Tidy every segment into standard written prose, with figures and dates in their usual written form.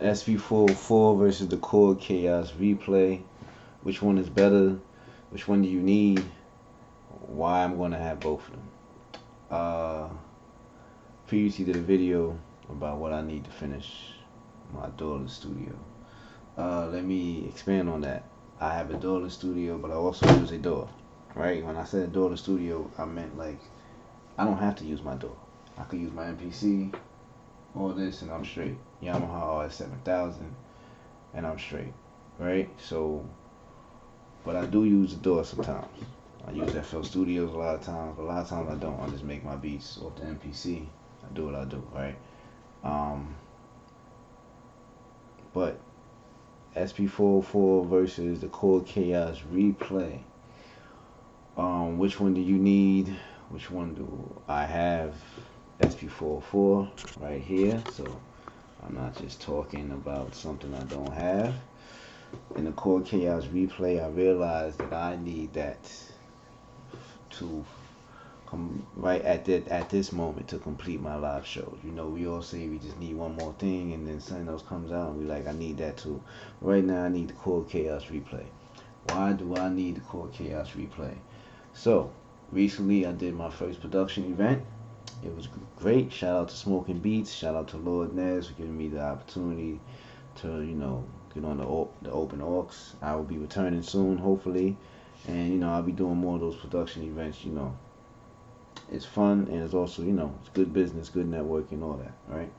SP404 versus the Core Chaos Replay. Which one is better? Which one do you need? Why I'm gonna have both of them. Previously did a video about what I need to finish my door studio. Let me expand on that. I have a door studio, but I also use a door. Right? When I said door studio, I meant like I don't have to use my door. I could use my MPC, all this, and I'm straight. Yamaha RS7000, and I'm straight. Right? So, but I do use the door sometimes. I use FL Studios a lot of times, but a lot of times I don't. I just make my beats off the MPC. I do what I do, right? But SP404 versus the Core Chaos Replay. Which one do you need? Which one do I have? SP404 right here. So I'm not just talking about something I don't have. In the Core Chaos Replay, I realized that I need that to come right at this moment to complete my live shows. You know, we all say we just need one more thing, and then something else comes out, and we like, I need that too. Right now, I need the Core Chaos Replay. Why do I need the Core Chaos Replay? So, recently I did my first production event. It was great. Shout out to Smoking Beats. Shout out to Lord Nez for giving me the opportunity to, you know, get on the open aux. I will be returning soon, hopefully. And, you know, I'll be doing more of those production events, you know. It's fun, and it's also, you know, it's good business, good networking, all that, right?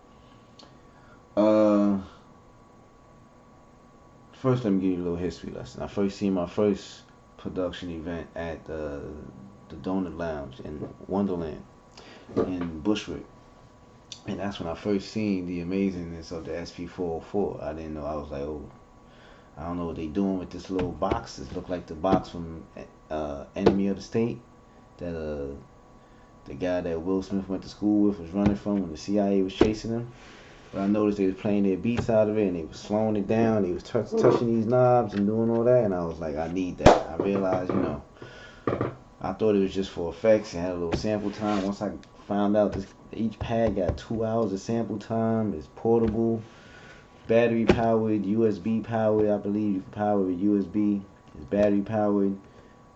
First, let me give you a little history lesson. I first seen my first production event at the Donut Lounge in Wonderland in Bushwick. And that's when I first seen the amazingness of the SP404. I didn't know. I was like, oh, I don't know what they doing with this little box. It looked like the box from Enemy of the State that the guy that Will Smith went to school with was running from when the CIA was chasing him. But I noticed they was playing their beats out of it, and they was slowing it down. They was touching these knobs and doing all that, and I was like, I need that. I realized, you know, I thought it was just for effects. It had a little sample time. Once I found out each pad got 2 hours of sample time. It's portable, battery powered, USB powered. I believe you can power it with USB. It's battery powered.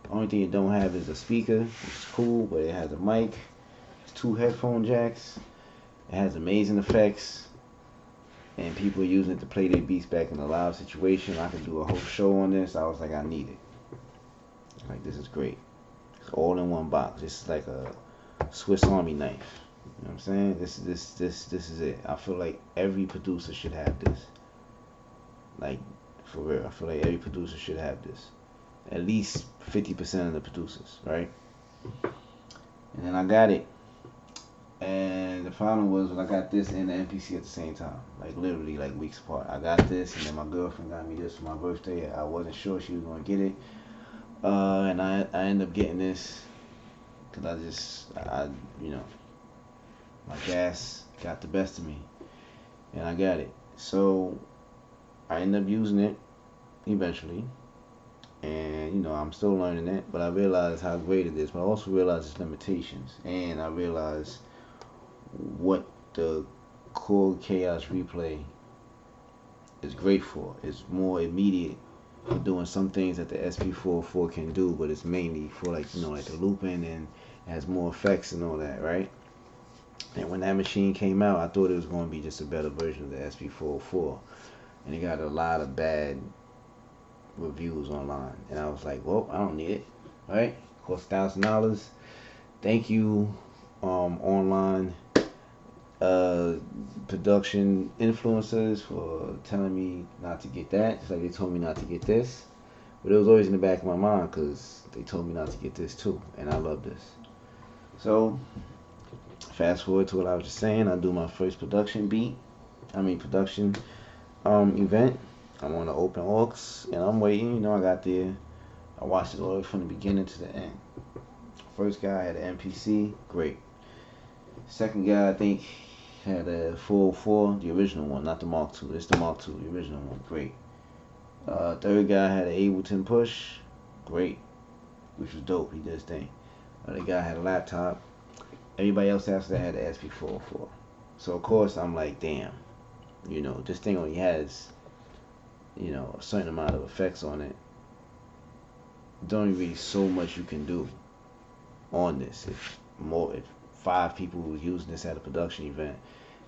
The only thing it don't have is a speaker, which is cool, but it has a mic. It's 2 headphone jacks. It has amazing effects. And people are using it to play their beats back in a live situation. I could do a whole show on this. I was like, I need it. Like, this is great. It's all in one box. This is like a Swiss Army knife. You know what I'm saying? This is it. I feel like every producer should have this. Like, for real. I feel like every producer should have this. At least 50% of the producers, right? And then I got it. And the problem was when I got this and the MPC at the same time, like literally like weeks apart. I got this, and then my girlfriend got me this for my birthday. I wasn't sure she was gonna get it, and I ended up getting this because I you know, my gas got the best of me, and I got it. So I ended up using it eventually, and you know, I'm still learning it, but I realized how great it is. But I also realized its limitations, and I realized what the Core Chaos Replay is great for. It's more immediate for doing some things that the SP404 can do, but it's mainly for, like, you know, like the looping, and it has more effects and all that, right? And when that machine came out, I thought it was going to be just a better version of the SP404, and it got a lot of bad reviews online, and I was like, well, I don't need it, right? Cost $1,000. Thank you, online production influencers, for telling me not to get that, just like they told me not to get this. But it was always in the back of my mind because they told me not to get this too, and I love this. So fast forward to what I was just saying. I do my first production event. I'm on the open aux, and I'm waiting. You know, I got there. I watched it all the way from the beginning to the end. First guy had an MPC, great. Second guy, I think, had a 404, the original one, not the Mark II. It's the Mark II, the original one, great. Third guy had an Ableton Push, great, which was dope. He did his thing. The guy had a laptop. Everybody else after that had the SP404. So of course I'm like, damn, You know, this thing only has, a certain amount of effects on it. There's only really so much you can do on this. If 5 people were using this at a production event,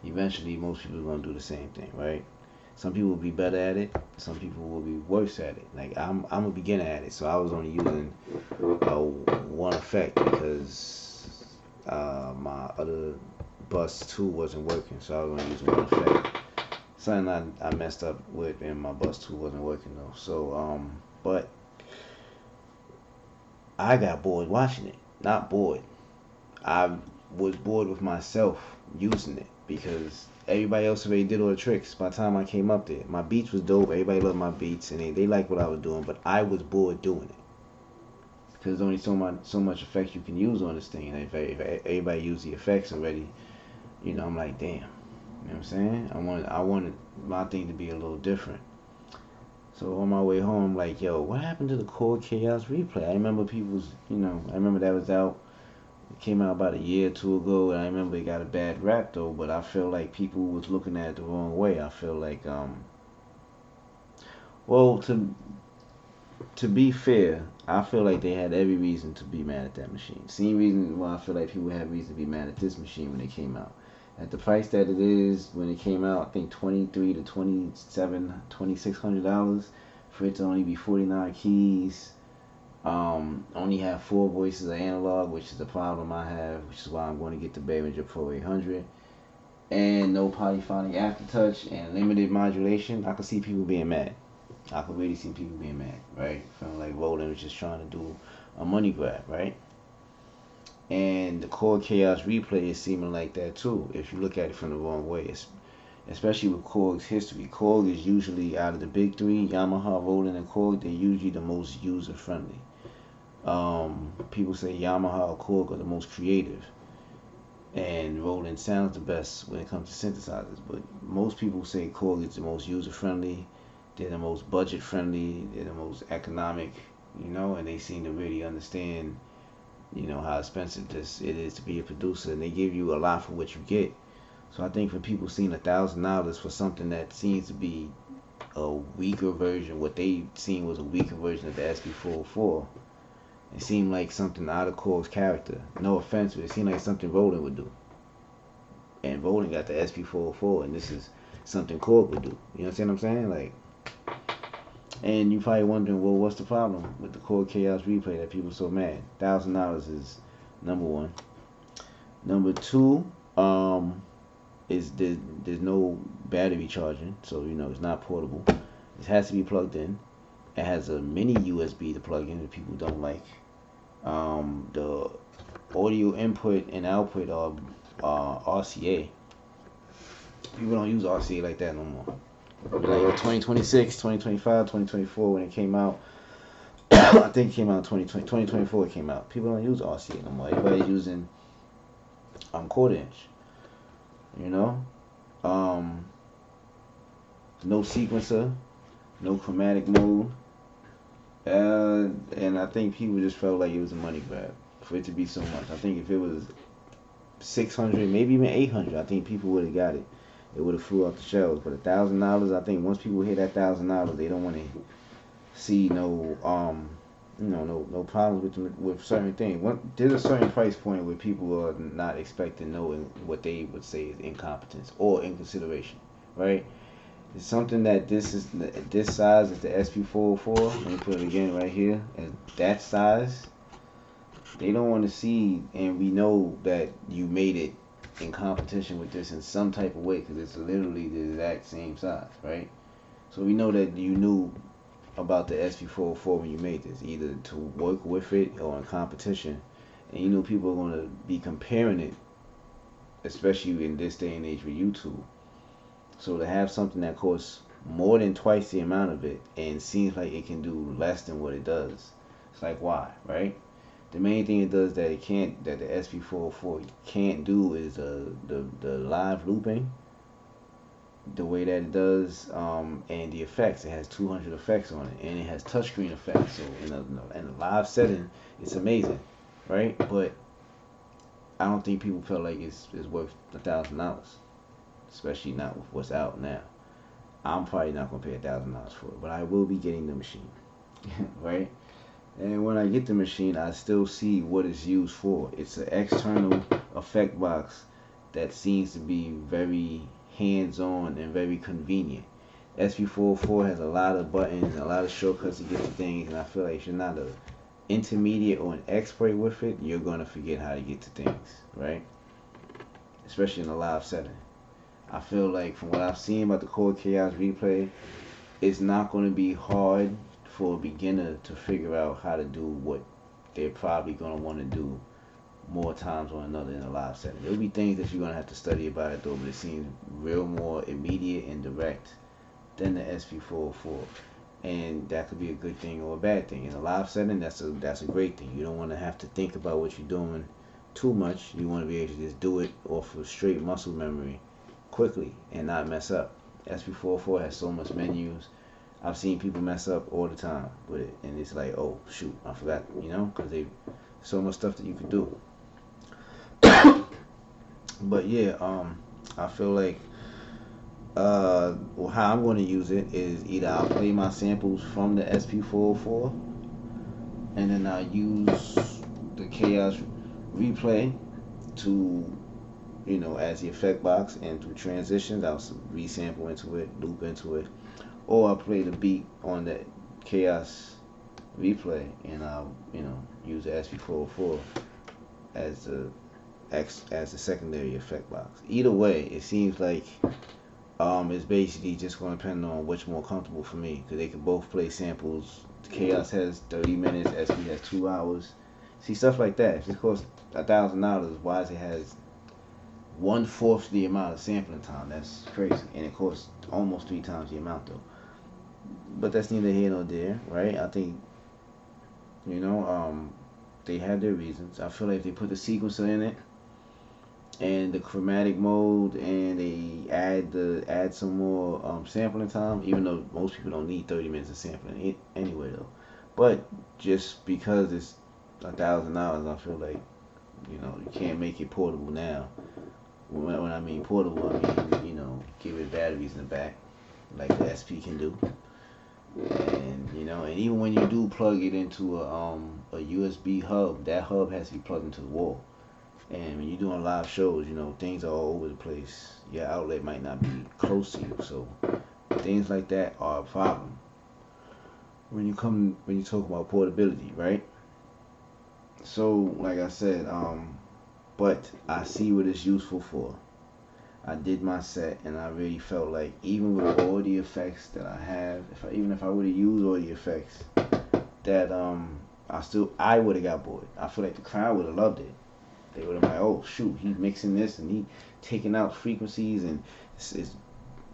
eventually most people are gonna do the same thing, right? Some people will be better at it. Some people will be worse at it. Like I'm a beginner at it, so I was only using one effect because my other bus 2 wasn't working, so I was only using one effect. Something I messed up with, and my bus 2 wasn't working though. So but I got bored watching it. Not bored. I was bored with myself using it because everybody else already did all the tricks. By the time I came up there, my beats was dope. Everybody loved my beats, and they liked what I was doing. But I was bored doing it because there's only so much effects you can use on this thing. And if everybody used the effects already, I'm like, damn. You know what I'm saying? I wanted my thing to be a little different. So on my way home, I'm like, yo, what happened to the Core Chaos replay? I remember I remember that was out. It came out about a year or two ago, and I remember it got a bad rap though. But I feel like people was looking at it the wrong way. I feel like, well, to be fair, I feel like they had every reason to be mad at that machine. Same reason why I feel like people had reason to be mad at this machine when it came out. At the price that it is when it came out, I think $2,300 to $2,600 for it to only be 49 keys. Only have 4 voices of analog, which is the problem I have, which is why I'm going to get the Behringer Pro 800. And no polyphonic aftertouch and limited modulation. I could see people being mad. I could really see people being mad, right? Feeling like Roland was just trying to do a money grab, right? And the Core Chaos replay is seeming like that too, if you look at it from the wrong way. Especially with Korg's history. Korg is usually, out of the big 3, Yamaha, Roland, and Korg, they're usually the most user-friendly. People say Yamaha or Korg are the most creative. And Roland sounds the best when it comes to synthesizers. But most people say Korg is the most user-friendly. They're the most budget-friendly. They're the most economic, and they seem to really understand how expensive it is to be a producer, and they give you a lot for what you get. So I think for people seeing $1,000 for something that seems to be a weaker version, what they seen was a weaker version of the SP404, it seemed like something out of Cole's character. No offense, but it seemed like something Roland would do. And Roland got the SP404, and this is something Cole would do. You know what I'm saying? Like, and you probably wondering, well, what's the problem with the Core Chaos replay that people so mad? $1,000 is number one. Number two, is there's no battery charging, so it's not portable. It has to be plugged in. It has a mini USB to plug in that people don't like. The audio input and output are RCA. People don't use RCA like that no more. Like 2026, 2025, 2024 when it came out. I think it came out in 2020, 2024 it came out. People don't use RCA no more. Everybody's using quarter inch. No sequencer, no chromatic mode. And I think people just felt like it was a money grab for it to be so much. I think if it was 600, maybe even 800, I think people would have got it. It would have flew off the shelves. But $1,000, I think once people hit that $1,000, they don't want to see no problems with certain things. There's a certain price point where people are not expecting knowing what they would say is incompetence or inconsideration, right? It's something that this size is the SP404. Let me put it again right here. And that size, they don't want to see, and we know that you made it in competition with this in some type of way because it's literally the exact same size, right? So we know that you knew about the SP404 when you made this, either to work with it or in competition, and you know people are going to be comparing it, especially in this day and age with YouTube. So to have something that costs more than twice the amount of it and seems like it can do less than what it does, it's like, why, right? The main thing it does that the SP404 can't do is the live looping, the way that it does, and the effects. It has 200 effects on it, and it has touchscreen effects. So in a live setting, it's amazing, right? But I don't think people feel like it's worth $1,000. especially not with what's out now. I'm probably not gonna pay $1,000 for it, but I will be getting the machine, right? And when I get the machine, I still see what it's used for. It's an external effect box that seems to be very hands-on and very convenient. SP404 has a lot of buttons and a lot of shortcuts to get to things, and I feel like if you're not an intermediate or an expert with it, you're gonna forget how to get to things, right? Especially in a live setting. I feel like from what I've seen about the Core Kaoss replay, it's not going to be hard for a beginner to figure out how to do what they're probably going to want to do more times or another in a live setting. There'll be things that you're going to have to study about it though, but it seems real more immediate and direct than the SP404. And that could be a good thing or a bad thing. In a live setting, that's a great thing. You don't want to have to think about what you're doing too much. You want to be able to just do it off of straight muscle memory quickly and not mess up. SP404 has so much menus. I've seen people mess up all the time with it, and it's like, oh shoot, I forgot, because they so much stuff that you can do. But yeah, I feel like how I'm going to use it is either I'll play my samples from the SP404, and then I'll use the Kaoss replay to, as the effect box, and through transitions I'll resample into it, loop into it, or I'll play the beat on the Kaoss replay, and I'll use the SP404 as the secondary effect box. Either way, it seems like it's basically just going to depend on which more comfortable for me, because they can both play samples. Kaoss has 30 minutes, SP has 2 hours. See, stuff like that. If it costs $1,000, why does it has 1/4 the amount of sampling time? That's crazy, and it costs almost 3 times the amount though. But that's neither here nor there, right? I think they have their reasons. I feel like if they put the sequencer in it and the chromatic mode, and they add some more sampling time, even though most people don't need 30 minutes of sampling anyway though. But just because it's $1,000, I feel like you can't make it portable now. When I mean portable, I mean give it batteries in the back like the SP can do. And and even when you do plug it into a USB hub, that hub has to be plugged into the wall. And when you're doing live shows, things are all over the place. Your outlet might not be close to you, so things like that are a problem when you talk about portability, right? So like I said, but I see what it's useful for. I did my set, and I really felt like even with all the effects that I have, even if I would have used all the effects, that I would have got bored. I feel like the crowd would have loved it. They would have been like, oh shoot, he's mixing this and he taking out frequencies and it's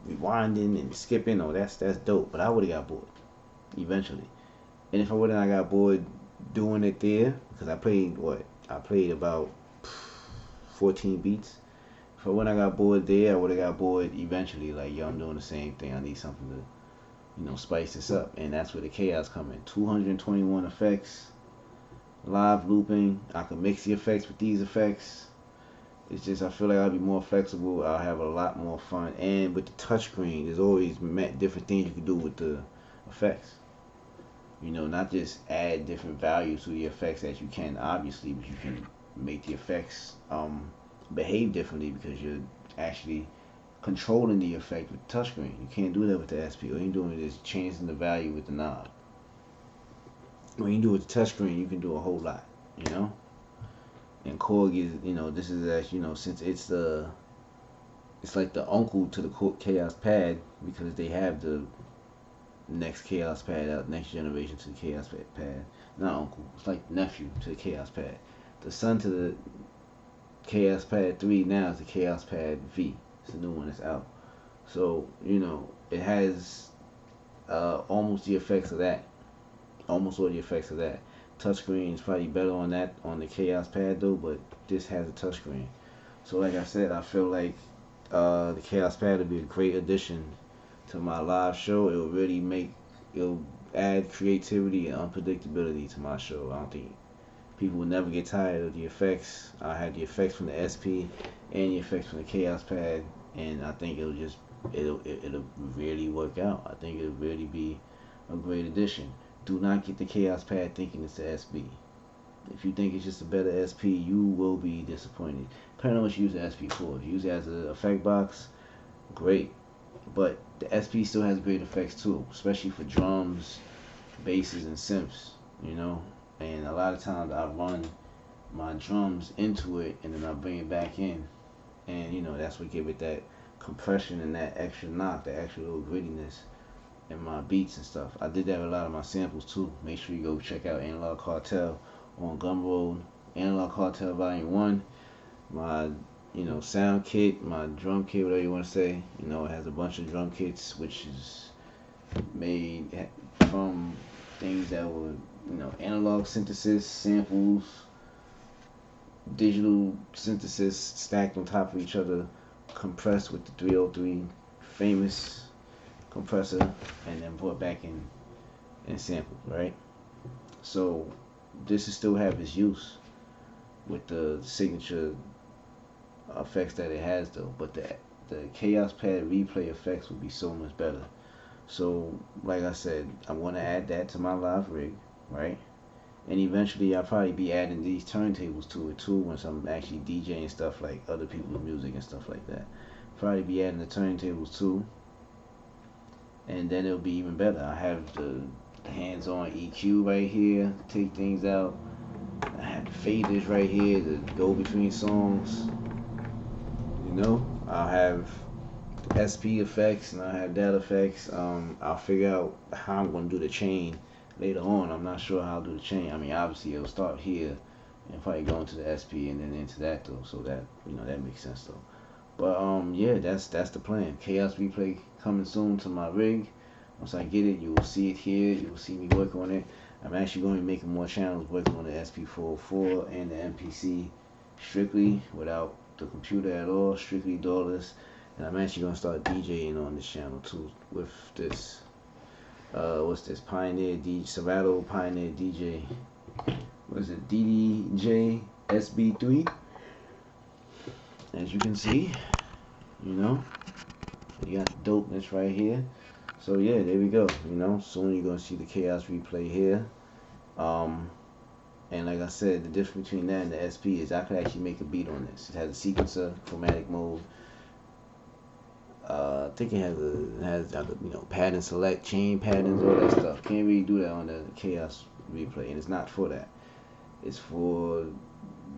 rewinding and skipping. Oh, that's dope. But I would have got bored eventually. And if I would have got bored doing it there, because I played about 14 beats. If I wouldn't have got bored there, I would have got bored eventually. Like, yo, I'm doing the same thing. I need something to, spice this up. And that's where the Kaoss come in. 221 effects, live looping. I can mix the effects with these effects. It's just, I feel like I'll be more flexible. I'll have a lot more fun. And with the touchscreen, there's always different things you can do with the effects. Not just add different values to the effects as you can, obviously, but you can make the effects behave differently because you're actually controlling the effect with the touchscreen. You can't do that with the SP. All you're doing is changing the value with the knob. When you do it with the touchscreen, you can do a whole lot, And Korg is, this is as since it's like the uncle to the Kaoss pad, because they have the next Kaoss pad out, next generation to the Kaoss pad. Not uncle, it's like nephew to the Kaoss pad. The son to the Kaoss Pad 3 now is the Kaoss Pad V. It's the new one that's out. So, it has almost the effects of that. Almost all the effects of that. Touchscreen is probably better on the Kaoss Pad though, but this has a touchscreen. So like I said, I feel like the Kaoss Pad would be a great addition to my live show. It'll add creativity and unpredictability to my show. I don't think people will never get tired of the effects. I have the effects from the SP and the effects from the Kaoss Pad and I think it'll really work out. I think it'll really be a great addition. Do not get the Kaoss pad thinking it's the SB. If you think it's just a better SP, you will be disappointed. Depending on what you use the SP for. If you use it as an effect box, great. But the SP still has great effects too, especially for drums, basses, and synths. You know, and a lot of times I run my drums into it, and then I bring it back in, and you know that's what give it that compression and that extra knock, that extra little grittiness in my beats and stuff. I did that with a lot of my samples too. Make sure you go check out Analog Cartel on Gumroad, Analog Cartel Volume 1. My, sound kit, my drum kit, whatever you want to say. You know, it has a bunch of drum kits, which is made from things that were, analog synthesis, samples, digital synthesis stacked on top of each other, compressed with the 303 famous compressor, and then brought back in and sampled, right? So this will still have its use with the signature effects that it has though, but the Kaoss pad replay effects will be so much better. So like I said, I want to add that to my live rig, right? And eventually I'll probably be adding these turntables to it too once I'm actually DJing stuff like other people's music and stuff like that. Probably be adding the turntables too, and then it'll be even better. I have the hands-on EQ right here to take things out. I have the faders right here to go between songs. I'll have SP effects and I'll have that effects. I'll figure out how I'm going to do the chain later on. I'm not sure how I'll do the chain. I mean, obviously it'll start here and probably go into the SP and then into that though. So that, that makes sense though. But yeah, that's the plan. Kaoss replay coming soon to my rig. Once I get it, you will see it here. You will see me work on it. I'm actually going to be making more channels working on the SP404 and the MPC strictly without the computer at all, strictly DAWless. And I'm actually going to start DJing on this channel too with this, what's this, Serato Pioneer DJ, what is it, DDJ SB3. As you can see, you got the dopeness right here. So yeah, there we go. Soon you're gonna see the Kaoss replay here. And like I said, the difference between that and the SP is I could actually make a beat on this. It has a sequencer, chromatic mode. I think it has pattern select, chain patterns, all that stuff. Can't really do that on the Kaoss replay, and it's not for that. It's for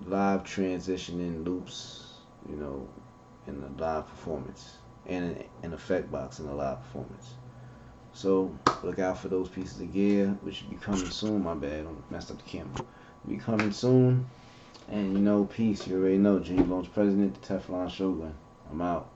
live transitioning loops, in the live performance, and an effect box in the live performance. So look out for those pieces of gear, which should be coming soon. My bad, I messed up the camera. Be coming soon. And peace. You already know, Jimmy Bones President, the Teflon Shogun. I'm out.